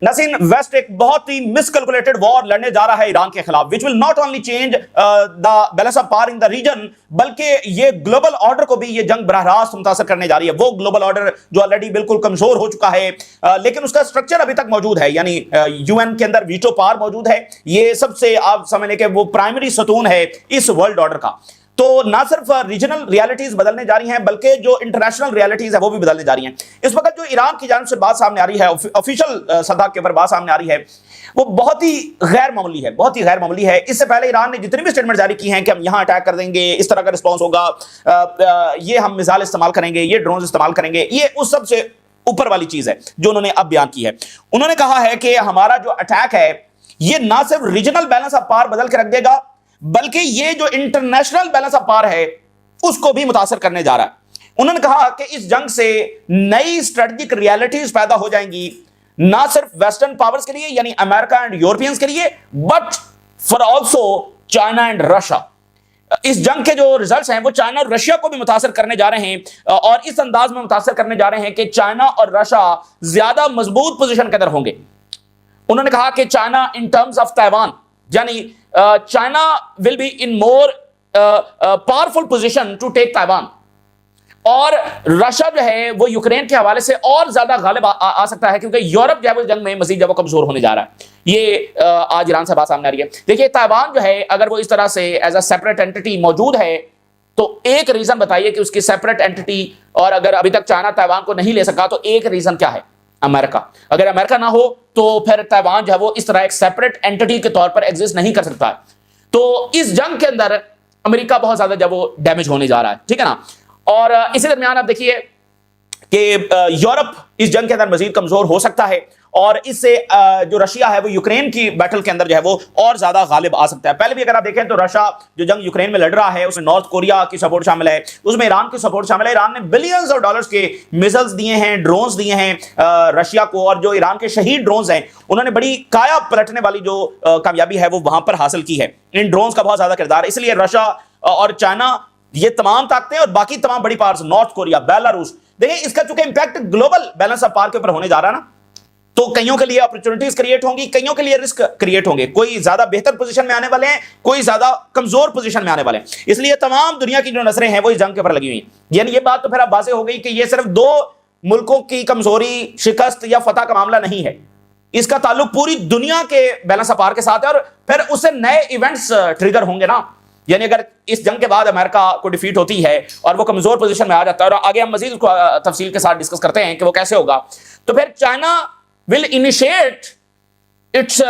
नसीन, waste एक बहुत ही मिसकैलकुलेटेड war लड़ने जा रहा है ईरान के खिलाफ, which will not only change the balance of power in the region, बल्कि ये ग्लोबल ऑर्डर को भी ये जंग बराह रास्त मुतासर करने जा रही है। वो ग्लोबल ऑर्डर जो ऑलरेडी बिल्कुल कमजोर हो चुका है, लेकिन उसका स्ट्रक्चर अभी तक मौजूद है, यानी यूएन के अंदर वीटो पावर मौजूद है। ये सबसे आप समझने के वो प्राइमरी सतून है इस वर्ल्ड ऑर्डर का। तो ना सिर्फ रीजनल रियलिटीज बदलने जा रही हैं, बल्कि जो इंटरनेशनल रियलिटीज है वो भी बदलने जा रही हैं। इस वक्त जो ईरान की जानिब से बात सामने आ रही है, ऑफिशियल सतह के ऊपर बात सामने आ रही है, वो बहुत ही गैर मामूली है, बहुत ही गैर मामूली है। इससे पहले ईरान ने जितनी भी स्टेटमेंट जारी की हैं कि हम यहां अटैक कर देंगे, इस तरह का रिस्पॉन्स होगा, ये हम मिसाइल इस्तेमाल करेंगे, ये ड्रोन इस्तेमाल करेंगे, ये उस सबसे ऊपर वाली चीज है जो उन्होंने अब बयान की है। उन्होंने कहा है कि हमारा जो अटैक है ये ना सिर्फ रीजनल बैलेंस ऑफ पावर बदल के रख देगा, बल्कि ये जो इंटरनेशनल बैलेंस ऑफ पावर है उसको भी मुतासर करने जा रहा है। उन्होंने कहा कि इस जंग से नई स्ट्रेटेजिक रियलिटीज पैदा हो जाएंगी, ना सिर्फ वेस्टर्न पावर्स के लिए यानी अमेरिका एंड यूरोपियंस के लिए, but for also China and Russia. इस जंग के जो रिजल्ट्स हैं वो चाइना और रशिया को भी मुतासर करने जा रहे हैं, और इस अंदाज में मुतासर करने जा रहे हैं कि चाइना और रशिया ज्यादा मजबूत पोजीशन के अंदर होंगे। उन्होंने कहा कि China in terms of Taiwan, यानी China will be in more powerful position to take Taiwan, और रशिया जो है वो यूक्रेन के हवाले से और ज्यादा गालिब आ सकता है, क्योंकि यूरोप जो है वो जंग में मजीद जब वो कमजोर होने जा रहा है। ये आज ईरान से बात सामने आ रही है। देखिए, ताइवान जो है अगर वो इस तरह से एज अ सेपरेट एंटिटी मौजूद है, तो एक रीजन बताइए कि उसकी सेपरेट एंटिटी, और अगर अभी तक चाइना ताइवान को नहीं ले सका तो एक रीजन क्या है? अमेरिका। अगर अमेरिका ना हो तो फिर ताइवान जो है वो इस तरह एक सेपरेट एंटिटी के तौर पर एग्जिस्ट नहीं कर सकता है। तो इस जंग के अंदर अमेरिका बहुत ज्यादा जब वो डैमेज होने जा रहा है, ठीक है ना। और इसी दरमियान आप देखिए कि यूरोप इस जंग के अंदर मजीद कमजोर हो सकता है, और इससे जो रशिया है वो यूक्रेन की बैटल के अंदर जो है वो और ज्यादा गालिब आ सकता है। पहले भी अगर आप देखें तो रशिया जो जंग यूक्रेन में लड़ रहा है उसमें नॉर्थ कोरिया की सपोर्ट शामिल है, उसमें ईरान की सपोर्ट शामिल है। ईरान ने बिलियंस ऑफ डॉलर्स के मिसाइल्स दिए हैं, ड्रोन्स दिए हैं रशिया को, और जो ईरान के शहीद ड्रोन्स हैं उन्होंने बड़ी काया पलटने वाली जो कामयाबी है वो वहां पर हासिल की है। इन ड्रोन्स का बहुत ज्यादा किरदार, इसलिए रशिया और चाइना, ये तमाम ताकतें और बाकी तमाम बड़ी पावर्स, नॉर्थ कोरिया, बेलारूस, देखिए इसका चूंकि impact global balance of power के ऊपर होने जा रहा है ना, तो कईयों के लिए अपॉर्चुनिटीज क्रिएट होंगी, कईयों के लिए रिस्क क्रिएट होंगे। कोई ज्यादा बेहतर पोजीशन में आने वाले हैं, कोई ज्यादा कमजोर पोजीशन में आने वाले हैं। इसलिए तमाम दुनिया की जो नजरें हैं वो इस जंग के ऊपर लगी हुई हैं। यानी ये बात तो फिर अब वाज़ेह हो गई कि ये सिर्फ दो मुल्कों की कमजोरी, शिकस्त या फतह का मामला नहीं है, इसका ताल्लुक पूरी दुनिया के बैलेंस ऑफ पावर के साथ है, और फिर उससे नए इवेंट्स ट्रिगर होंगे ना। यानी अगर इस जंग के बाद अमेरिका को डिफीट होती है और वो कमजोर पोजीशन में आ जाता है, और आगे हम मजीद उसको तफसील के साथ डिस्कस करते हैं कि वो कैसे होगा, तो फिर China will initiate it's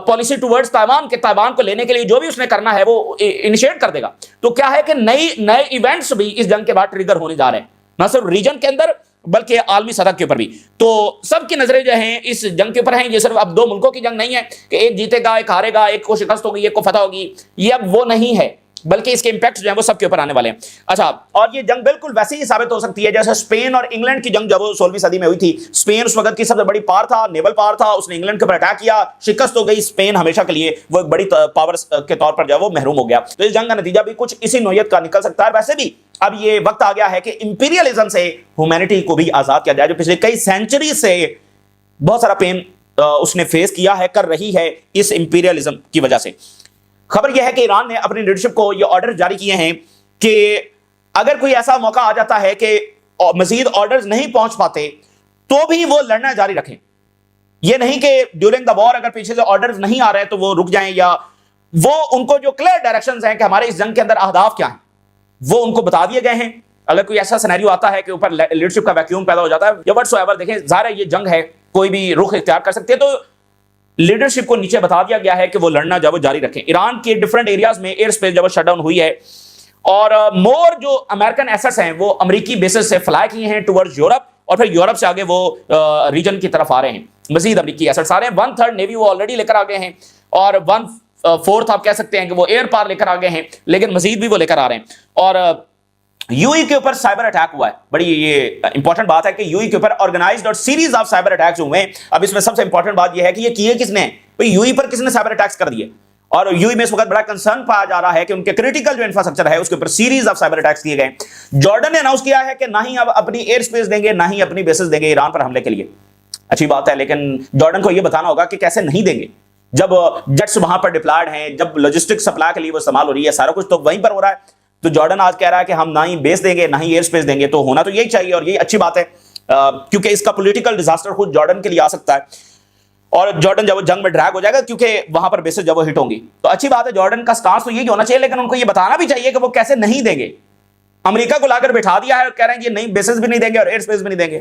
policy towards Taiwan, के ताइवान को लेने के लिए जो भी उसने करना है वो इनिशिएट कर देगा। तो क्या है कि नए इवेंट्स भी इस जंग के बाद ट्रिगर होने जा रहे हैं, ना सिर्फ रीजन के अंदर बल्कि आलमी सतह के ऊपर भी। तो सबकी नजरें जो हैं इस जंग के ऊपर हैं। ये सिर्फ अब दो मुल्कों की जंग नहीं है कि एक जीतेगा एक हारेगा, एक को शिकस्त होगी एक को फतह होगी, ये अब वो नहीं है, बल्कि इसके इंपैक्ट जो है वो सबके ऊपर आने वाले हैं। अच्छा, और ये जंग बिल्कुल वैसे ही साबित हो सकती है जैसे स्पेन और इंग्लैंड की जंग जब 16वीं सदी में हुई थी। स्पेन उस वक्त की सबसे बड़ी पावर था, नेवल पावर था, उसने इंग्लैंड के ऊपर अटैक किया, शिकस्त हो गई, स्पेन हमेशा के लिए वो एक बड़ी पावर के तौर पर जो है वो महरूम हो गया। तो इस जंग का नतीजा भी कुछ इसी नोयत का निकल सकता है। वैसे भी अब ये वक्त आ गया है कि इंपीरियलिज्म से ह्यूमैनिटी को भी आजाद किया जाए, जो पिछले कई सेंचुरी से बहुत सारा पेन उसने फेस किया है, कर रही है इस इंपीरियलिज्म की वजह से। खबर यह है कि ईरान ने अपनी लीडरशिप को ये ऑर्डर जारी किए हैं कि अगर कोई ऐसा मौका आ जाता है कि मजीद ऑर्डर्स नहीं पहुंच पाते तो भी वो लड़ना जारी रखें। ये नहीं कि ड्यूरिंग द वॉर अगर पीछे से ऑर्डर्स नहीं आ रहे तो वो रुक जाएं, या वो उनको जो क्लियर डायरेक्शंस हैं कि हमारे इस जंग के अंदर अहदाफ क्या हैं वो उनको बता दिए गए हैं। अगर कोई ऐसा सिनेरियो आता है कि ऊपर लीडरशिप का वैक्यूम पैदा हो जाता है या व्हाटसोएवर, देखें ज़ाहिर है ये जंग है, कोई भी रुख इख्तियार कर सकते हैं, तो लीडरशिप को नीचे बता दिया गया है कि वो लड़ना जब वो जारी रखें। ईरान के डिफरेंट एरियाज में एयर स्पेस जब शटडाउन हुई है, और मोर जो अमेरिकन एसेट्स हैं वो अमेरिकी बेसिस से फ्लाई किए हैं टुवर्ड्स यूरोप, और फिर यूरोप से आगे वो रीजन की तरफ आ रहे हैं। मजीद अमेरिकी एसेट्स आ रहे हैं। 1/3 नेवी वो ऑलरेडी लेकर आ गए हैं, और 1/4 आप कह सकते हैं कि वो एयर पावर लेकर आ गए हैं, लेकिन मजीद भी वो लेकर आ रहे हैं। और यूई के ऊपर साइबर अटैक हुआ है, बड़ी ये इंपॉर्टेंट बात है कि यूई के ऊपर ऑर्गेनाइज्ड और सीरीज ऑफ साइबर अटैक्स हुए हैं। अब इसमें सबसे इंपॉर्टेंट बात यह है कि ये किए किसने, भाई यूई पर किसने साइबर अटैक्स कर दिए, और यूई में इस वक्त बड़ा कंसर्न पाया जा रहा है कि उनके क्रिटिकल जो इंफ्रास्ट्रक्चर है उसके ऊपर सीरीज ऑफ साइबर अटैक्स किए गए। जॉर्डन ने अनाउंस किया है कि ना ही अब अपनी एयर स्पेस देंगे ना ही अपनी बेसिस देंगे ईरान पर हमले के लिए। अच्छी बात है, लेकिन जॉर्डन को यह बताना होगा कि कैसे नहीं देंगे। जब जेट्स वहां पर डिप्लॉयड हैं, जब लॉजिस्टिक सप्लाई के लिए वो इस्तेमाल हो रही है, सारा कुछ तो वहीं पर हो रहा है। तो जॉर्डन आज कह रहा है कि हम ना ही बेस देंगे ना ही एयर स्पेस देंगे, तो होना तो यही चाहिए और यही अच्छी बात है, क्योंकि इसका पॉलिटिकल डिजास्टर खुद जॉर्डन के लिए आ सकता है और जॉर्डन जब जंग में ड्रैग हो जाएगा, क्योंकि वहां पर बेसेस जब वो हिट होंगी। तो अच्छी बात है, जॉर्डन का स्टांस तो यही होना चाहिए, लेकिन उनको ये बताना भी चाहिए कि वो कैसे नहीं देंगे। अमेरिका को लाकर बिठा दिया है और कह रहे हैं कि नहीं, बेसेस भी नहीं देंगे और एयर स्पेस भी नहीं देंगे,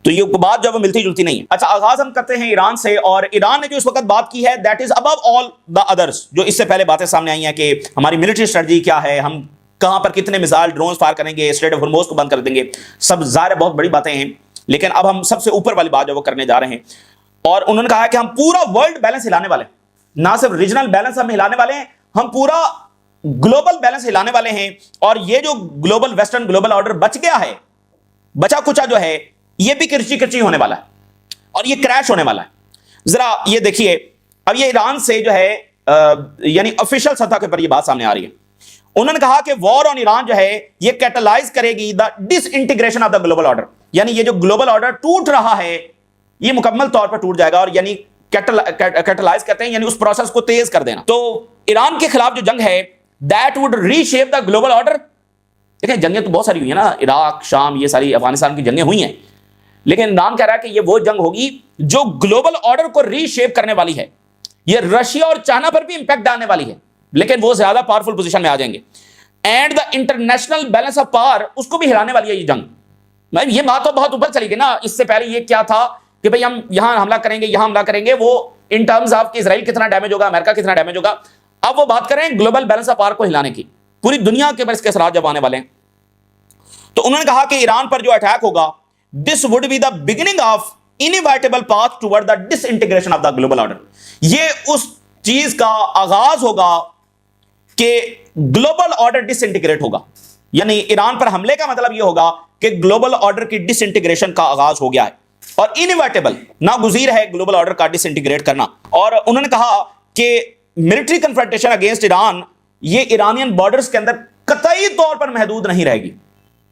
तो ये बात जब मिलती जुलती नहीं है। अच्छा, आगाज हम करते हैं ईरान से, और ईरान ने जो इस वक्त बात की है that is above all the others. जो इससे पहले बातें सामने आई हैं कि हमारी मिलिट्री स्ट्रेटजी क्या है, हम कहां पर कितने मिसाइल ड्रोन फायर करेंगे, स्ट्रेट ऑफ हॉर्मुज़ को बंद कर देंगे, सब ज़ाहिर बहुत बड़ी बातें हैं, लेकिन अब हम सबसे ऊपर वाली बात जो वो करने जा रहे हैं। और उन्होंने कहा है कि हम पूरा वर्ल्ड बैलेंस हिलाने वाले हैं, ना सिर्फ रीजनल बैलेंस हम हिलाने वाले हैं, हम पूरा ग्लोबल बैलेंस हिलाने वाले हैं। और ये जो ग्लोबल वेस्टर्न ग्लोबल ऑर्डर बच गया है, बचा कुचा जो है, ये भी किरची किरची होने वाला है और ये क्रैश होने वाला है। जरा ये देखिए, अब ये ईरान से जो है यानी ऑफिशियल सतह के ऊपर ये बात सामने आ रही है। उन्होंने कहा कि वॉर ऑन ईरान जो है ये कैटलाइज करेगी the disintegration of the global order, यानी ये जो ग्लोबल ऑर्डर टूट रहा है ये मुकम्मल तौर पर टूट जाएगा, और यानी कैटलाइज करते हैं यानी उस प्रोसेस को तेज कर देना। तो ईरान के खिलाफ जो जंग है that would reshape the global order. देखिए, जंगें तो बहुत सारी हुई है ना, इराक, शाम, ये सारी अफगानिस्तान की जंगें हुई हैं, लेकिन ईरान कह रहा है कि ये वो जंग होगी जो ग्लोबल ऑर्डर को रीशेप करने वाली है। ये रशिया और चाइना पर भी इंपैक्ट डालने वाली है, लेकिन वो ज्यादा पावरफुल पोजीशन में आ जाएंगे। And the international balance of power, उसको भी हिलाने वाली है ये जंग। ये बात तो बहुत ऊपर चली गई ना। इससे पहले ये क्या था कि भाई हम यहां हमला करेंगे, यहां हमला करेंगे, वो इन टर्म्स ऑफ कि इजराइल कितना डैमेज होगा, अमेरिका कितना डैमेज होगा। अब वो बात करें ग्लोबल बैलेंस ऑफ पावर को हिलाने की, पूरी दुनिया के ऊपर इसके असरात जब आने वाले हैं। तो उन्होंने कहा कि ईरान पर जो अटैक होगा, this would be the beginning of inevitable path toward the disintegration of the global order. ये उस चीज का आगाज होगा कि ग्लोबल ऑर्डर डिसइंटीग्रेट होगा, यानी ईरान पर हमले का मतलब यह होगा कि ग्लोबल ऑर्डर की डिसइंटीग्रेशन का आगाज हो गया है और इनएविटेबल नागुज़ीर है ग्लोबल ऑर्डर का डिसइंटीग्रेट करना। और उन्होंने कहा कि मिलिट्री कन्फ्रंटेशन अगेंस्ट ईरान ये ईरानियन बॉर्डर्स के अंदर कतई तौर पर महदूद नहीं रहेगी।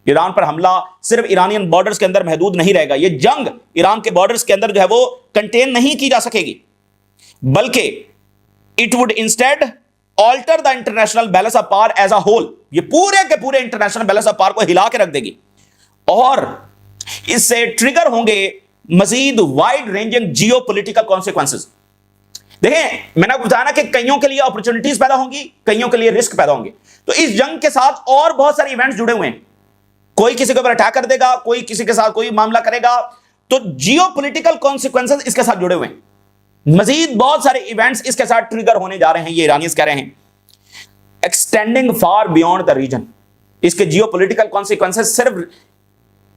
ईरान पर हमला सिर्फ ईरानियन बॉर्डर्स के अंदर महदूद नहीं रहेगा, ये जंग ईरान के बॉर्डर्स के अंदर जो है वो कंटेन नहीं की जा सकेगी, बल्कि it would instead alter the international balance of power as a whole. ये पूरे के पूरे इंटरनेशनल बैलेंस ऑफ पावर को हिला के रख देगी और इससे ट्रिगर होंगे मजीद wide ranging geopolitical consequences. देखें, मैंने आपको बताया ना कि कईयों के लिए अपॉर्चुनिटीज पैदा होंगी, कईयों के लिए रिस्क पैदा होंगे। तो इस जंग के साथ और बहुत सारे इवेंट्स जुड़े हुए हैं, कोई किसी के ऊपर अटैक कर देगा, कोई किसी के साथ कोई मामला करेगा, तो जियो पोलिटिकल कॉन्सिक्वेंसेस इसके साथ जुड़े हुए हैं। मजीद बहुत सारे इवेंट्स इसके साथ ट्रिगर होने जा रहे हैं, ये ईरानीज कह रहे हैं, extending far beyond the region. इसके जियो पोलिटिकल कॉन्सिक्वेंसेस सिर्फ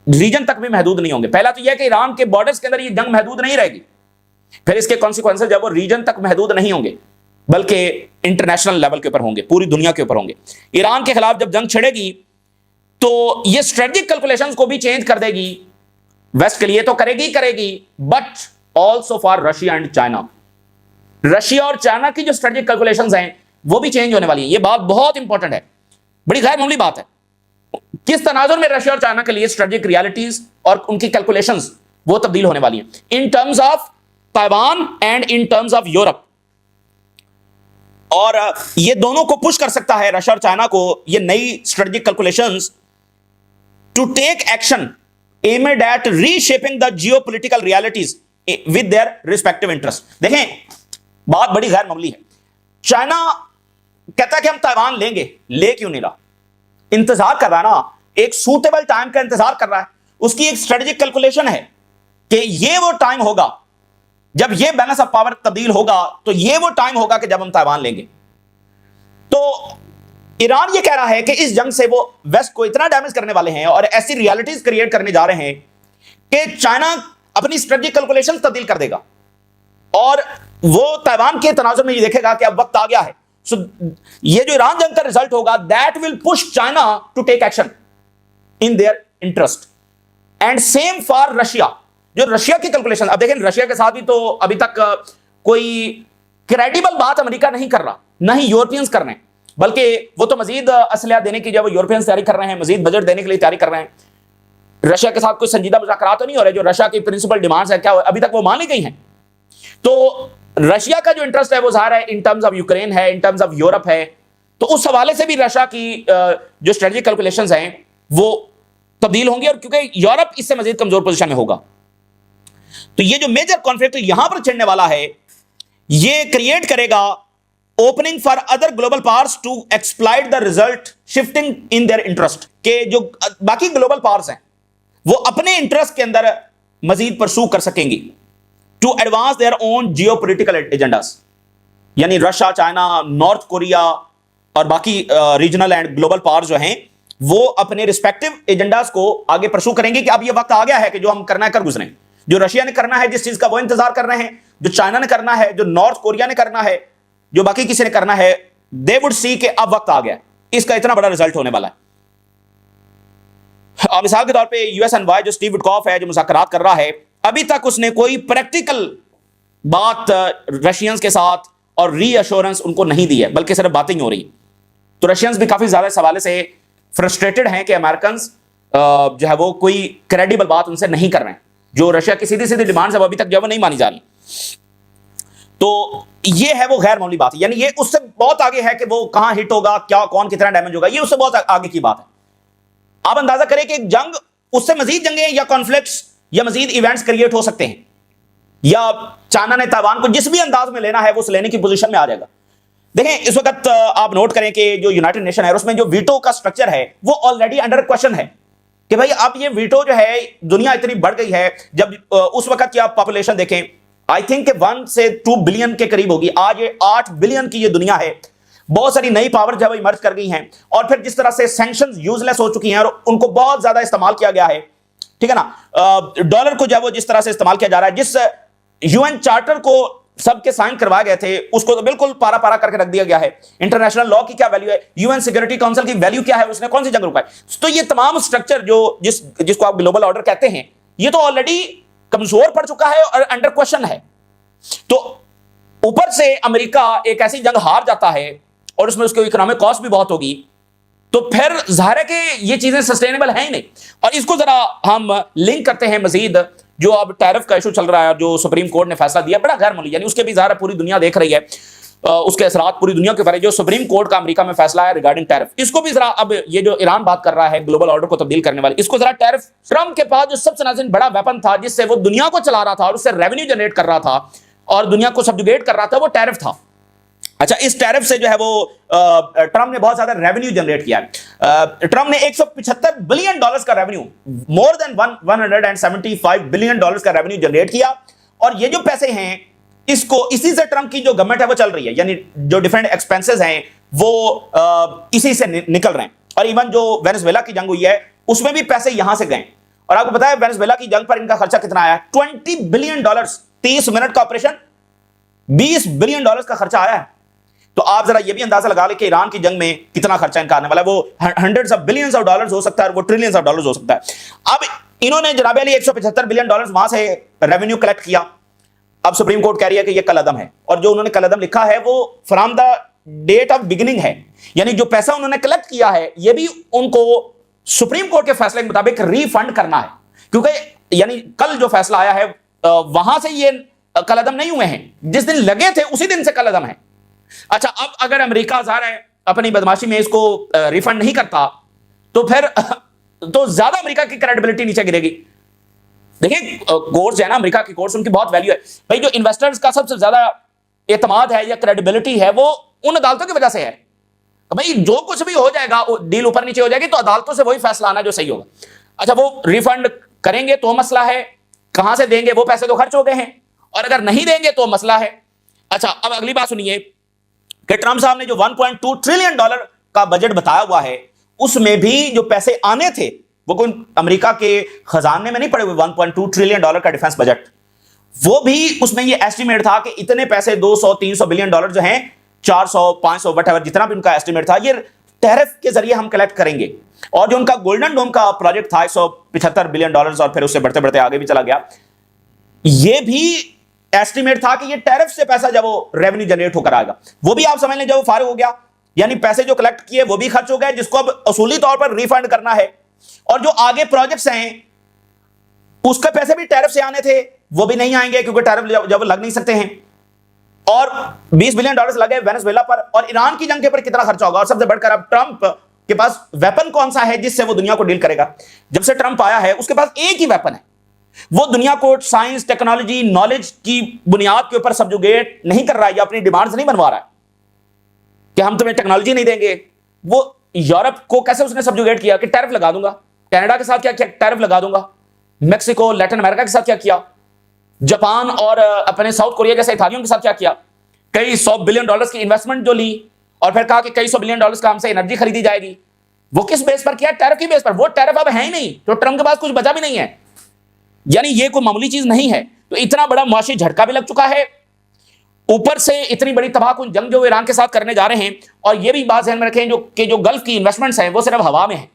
रीजन तक भी महदूद नहीं होंगे। पहला तो यह कि ईरान के बॉर्डर्स के अंदर ये जंग महदूद नहीं रहेगी, फिर इसके कॉन्सिक्वेंसेस जब वो रीजन तक महदूद नहीं होंगे बल्कि इंटरनेशनल लेवल के ऊपर होंगे, पूरी दुनिया के ऊपर होंगे। ईरान के खिलाफ जब जंग छिड़ेगी तो ये स्ट्रेटेजिक कैलकुलेशंस को भी चेंज कर देगी, वेस्ट के लिए तो करेगी, but also for Russia and China. Russia और चाइना की जो स्ट्रेटेजिक कैलकुलेशंस हैं वो भी चेंज होने वाली है। ये बात बहुत इंपॉर्टेंट है, बड़ी गैर मामूली बात है। किस तनाजुर में रशिया और चाइना के लिए स्ट्रेटेजिक रियलिटीज और उनकी कैलकुलेशंस वो तब्दील होने वाली हैं इन terms of Taiwan and in terms of Europe. और ये दोनों को पुश कर सकता है रशिया और चाइना को, ये नई strategic calculations to take action aimed at reshaping the geopolitical realities with their respective interest. देखें, बात बड़ी गैर मामूली है। चाइना कहता है कि हम ताइवान लेंगे, ले क्यों नहीं रहा? इंतजार कर रहा है ना, एक सूटेबल टाइम का इंतजार कर रहा है। उसकी एक स्ट्रेटेजिक कैलकुलेशन है कि ये वो टाइम होगा जब ये बैलेंस ऑफ पावर तब्दील होगा, तो ये वो टाइम होगा कि जब हम ताइवान लेंगे। तो ईरान ये कह रहा है कि इस जंग से वो वेस्ट को इतना डैमेज करने वाले हैं और ऐसी रियलिटीज क्रिएट करने जा रहे हैं कि चाइना अपनी स्ट्रेटेजिक कैलकुलेशन तब्दील कर देगा और वो ताइवान के तनाजुर में ये देखेगा कि अब वक्त आ गया है। सो ये जो ईरान जंग का रिजल्ट होगा that will push China to take action in their interest and same for Russia. जो रशिया की कैलकुलेशन, अब देखें रशिया के साथ भी तो अभी तक कोई क्रेडिबल बात अमेरिका नहीं कर रहा, ना ही यूरोपियंस कर रहे हैं, बल्कि वो तो मजीद असलहा देने की जब यूरोपियंस तैयारी कर रहे हैं, मजीद बजट देने के लिए तैयारी कर रहे हैं। रशिया के साथ कोई संजीदा मुज़ाकरात तो नहीं हो रहे, जो रशिया की प्रिंसिपल डिमांड्स है क्या अभी तक वो मान ली गई हैं। तो रशिया का जो इंटरेस्ट है वो ज़ाहिर है इन टर्म्स ऑफ यूक्रेन है, इन टर्म्स ऑफ यूरोप है। तो उस हवाले से भी रशिया की जो स्ट्रेटेजिक कैलकुलेशंस हैं वो तब्दील होंगी, और क्योंकि यूरोप इससे मजीद कमजोर पोजीशन में होगा। तो ये जो मेजर कॉन्फ्लिक्ट यहां पर छिड़ने वाला है, ये क्रिएट करेगा opening for other global powers to exploit the result shifting in their interest, के जो बाकी ग्लोबल पावर्स हैं वो अपने इंटरेस्ट के अंदर मजीद परसू कर सकेंगी to advance their own geopolitical agendas. यानी रशिया, चाइना, नॉर्थ कोरिया और बाकी रीजनल एंड ग्लोबल पावर्स जो हैं वो अपने रिस्पेक्टिव एजेंडास को आगे परसू करेंगे कि अब ये वक्त आ गया है कि जो हम करना है कर गुजरें। जो रशिया ने करना है जिस चीज का वो इंतजार कर रहे हैं, जो चाइना ने करना है, जो नॉर्थ कोरिया ने करना है, जो बाकी किसी ने करना है, दे वुड सी कि अब वक्त आ गया, इसका इतना बड़ा रिजल्ट होने वाला है। मिसाल के तौर पे यूएस एनवॉय जो स्टीव विटकॉफ है, जो मुज़ाकरात कर रहा है, अभी तक उसने कोई प्रैक्टिकल बात रशियंस के साथ और रीअश्योरेंस उनको नहीं दी है, बल्कि सिर्फ बातें ही हो रही। तो रशियंस भी काफी ज्यादा इस हवाले से फ्रस्ट्रेटेड हैं कि अमेरिकन्स जो है वो कोई क्रेडिबल बात उनसे नहीं कर रहे हैं। जो रशिया की सीधी सीधी डिमांड्स है वो अभी तक जो है वो नहीं मानी जा रही। तो ये है वो गैर मामूली बात है, यानी ये उससे बहुत आगे है कि वो कहां हिट होगा, क्या कौन कितना डैमेज होगा, ये उससे बहुत आगे की बात है। आप अंदाजा करें कि एक जंग, उससे मजीद जंगें या कॉन्फ्लिक्ट्स या मजीद इवेंट्स क्रिएट हो सकते हैं, या चाइना ने ताइवान को जिस भी अंदाज में लेना है वो उस लेने की पोजीशन में आ जाएगा। देखें इस वक्त आप नोट करें कि जो यूनाइटेड नेशन है उसमें जो वीटो का स्ट्रक्चर है वो ऑलरेडी अंडर क्वेश्चन है कि भाई अब ये वीटो जो है, दुनिया इतनी बढ़ गई है। जब उस वक्त की आप पॉपुलेशन देखें, आई थिंक 1 से 2 बिलियन के करीब होगी, आज ये 8 बिलियन की ये दुनिया है। बहुत सारी नई पावर जो है इमर्ज कर गई हैं, और फिर जिस तरह से सैंक्शंस यूजलेस हो चुकी हैं और उनको बहुत ज्यादा इस्तेमाल किया गया है, ठीक है ना। डॉलर को जो है वो जिस तरह से इस्तेमाल किया जा रहा है, जिस यूएन चार्टर को सबके साइन करवाए गए थे उसको तो बिल्कुल पारा पारा करके रख दिया गया है। इंटरनेशनल लॉ की क्या वैल्यू है, यूएन सिक्योरिटी काउंसिल की वैल्यू क्या है, उसने कौन सी जंग रुकाई। तो ये तमाम स्ट्रक्चर जो जिसको आप ग्लोबल ऑर्डर कहते हैं, ये तो ऑलरेडी कमजोर पड़ चुका है और अंडर क्वेश्चन है। तो ऊपर से अमेरिका एक ऐसी जंग हार जाता है और उसमें उसकी इकोनॉमिक कॉस्ट भी बहुत होगी, तो फिर जाहिर है कि ये चीजें सस्टेनेबल है ही नहीं। और इसको जरा हम लिंक करते हैं मजीद, जो अब टैरिफ का इशू चल रहा है, जो सुप्रीम कोर्ट ने फैसला दिया बड़ा गैर मामूली, यानी उसके भी ज़ाहिर पूरी दुनिया देख रही है, उसके असरात पूरी दुनिया के ऊपर है। जो सुप्रीम कोर्ट का अमेरिका में फैसला है रिगार्डिंग टैरिफ, इसको भी जरा, अब ये जो ईरान बात कर रहा है ग्लोबल ऑर्डर को तब्दील करने वाले, इसको जरा टैरिफ, ट्रम्प के पास जो सबसे नाज़रीन बड़ा वेपन था जिससे वो दुनिया को चला रहा था और उससे रेवेन्यू जनरेट कर रहा था और दुनिया को सब्जुगेट कर रहा था, वो टैरिफ था। अच्छा, इस टैरिफ से जो है वो ट्रम्प ने बहुत ज्यादा रेवेन्यू जनरेट किया है। ट्रम्प ने 175 बिलियन डॉलर्स का revenue, more than 175 billion dollars का रेवेन्यू जनरेट किया। और ये जो पैसे हैं इसको, इसी से ट्रम्प की जो गवर्नमेंट है वो चल रही है, यानी जो डिफरेंट एक्सपेंसेस हैं वो इसी से निकल रहे हैं। और इवन जो वेनेजुएला की जंग हुई है उसमें भी पैसे यहां से गए। और आपको पता है वेनेजुएला की जंग पर इनका खर्चा कितना आया है? 20 बिलियन डॉलर्स। 30 मिनट का ऑपरेशन, 20 बिलियन डॉलर्स का खर्चा आया है। तो आप जरा ये भी अंदाजा लगा ले कि ईरान की जंग में कितना खर्चा इनका आने वाला है। वो hundreds of billions of dollars हो सकता है, वो ट्रिलियंस ऑफ डॉलर्स हो सकता है। अब इन्होंने जनाब अली 175 बिलियन डॉलर्स वहां से रेवेन्यू कलेक्ट किया। अब सुप्रीम कोर्ट कह रही है कि ये कलअदम है, और जो उन्होंने कलअदम लिखा है वो from the date of beginning है, यानी जो पैसा उन्होंने कलेक्ट किया है ये भी उनको सुप्रीम कोर्ट के फैसले के मुताबिक रिफंड करना है। क्योंकि यानी कल जो फैसला आया है वहां से ये कलअदम नहीं हुए हैं, जिस दिन लगे थे उसी दिन से कलअदम है। अच्छा, अब अगर अमेरिका ज़ाहिर है अपनी बदमाशी में इसको रिफंड नहीं करता तो फिर तो ज्यादा अमेरिका की क्रेडिबिलिटी नीचे गिरेगी। देखिए कोर्स है ना, अमेरिका की कोर्स, उनकी बहुत वैल्यू है भाई। जो इन्वेस्टर्स का सबसे ज्यादा एतमाद है या क्रेडिबिलिटी है वो उन अदालतों की वजह से है। भाई जो कुछ भी हो जाएगा, डील ऊपर नीचे हो जाएगी तो अदालतों से वही फैसला आना जो सही होगा। अच्छा, वो रिफंड करेंगे तो मसला है, कहां से देंगे, वो पैसे तो खर्च हो गए हैं, और अगर नहीं देंगे तो मसला है। अच्छा, अब अगली बात सुनिए कि ट्रम्प साहब ने जो 1.2 ट्रिलियन डॉलर का बजट बताया हुआ है उसमें भी जो पैसे आने थे वो कोई अमेरिका के खजाने में नहीं पड़े हुए। 1.2 ट्रिलियन डॉलर का डिफेंस बजट, वो भी उसमें ये एस्टिमेट था कि इतने पैसे 200-300 बिलियन डॉलर जो हैं, 400-500 वटएवर जितना भी उनका एस्टिमेट था, ये टैरिफ के जरिए हम कलेक्ट करेंगे। और जो उनका गोल्डन डोम का प्रोजेक्ट था 175 बिलियन डॉलर, और फिर उससे बढ़ते बढ़ते आगे भी चला गया, ये भी एस्टिमेट था कि ये टैरिफ से पैसा जब वो रेवेन्यू जनरेट होकर आएगा, वो भी आप समझ लें जब वो फारिग हो गया, यानी पैसे जो कलेक्ट किए वो भी खर्च हो गए, जिसको अब असूली तौर पर रिफंड करना है। और जो आगे प्रोजेक्ट्स हैं उसके पैसे भी टैरिफ से आने थे, वो भी नहीं आएंगे क्योंकि टैरिफ जब लग नहीं सकते हैं। और $20 बिलियन लगे वेनेजुएला पर, और ईरान की जंग के ऊपर कितना खर्चा होगा। और सबसे बढ़कर अब ट्रंप के पास वेपन कौन सा है जिससे वो दुनिया को डील करेगा। जब से ट्रंप आया है उसके पास एक ही वेपन है, वो दुनिया को साइंस, टेक्नोलॉजी, नॉलेज की बुनियाद के ऊपर सब्जुगेट नहीं कर रहा है या अपनी डिमांड्स नहीं बनवा रहा है कि हम तुम्हें टेक्नोलॉजी नहीं देंगे। वो यूरोप को कैसे उसने सब्जुगेट किया कि टैरिफ लगा दूंगा। कनाडा के साथ क्या किया, टैरिफ लगा दूंगा। मैक्सिको, लैटिन अमेरिका के साथ क्या किया, जापान और अपने साउथ कोरिया जैसे इथालियों के साथ क्या किया, कई $100 बिलियन की इन्वेस्टमेंट जो ली और फिर कहा कि कई $100 बिलियन का हमसे एनर्जी खरीदी जाएगी। वो किस बेस पर किया, टैरिफ की बेस पर। वो टैरिफ अब है ही नहीं, तो ट्रंप के पास कुछ बचा भी नहीं है। यानी ये कोई मामूली चीज नहीं है। तो इतना बड़ा मुआशी झटका भी लग चुका है, ऊपर से इतनी बड़ी तबाहकुन जंग जो ईरान के साथ करने जा रहे हैं। और ये भी बात ध्यान में रखें जो गल्फ की इन्वेस्टमेंट्स हैं वो सिर्फ हवा में है।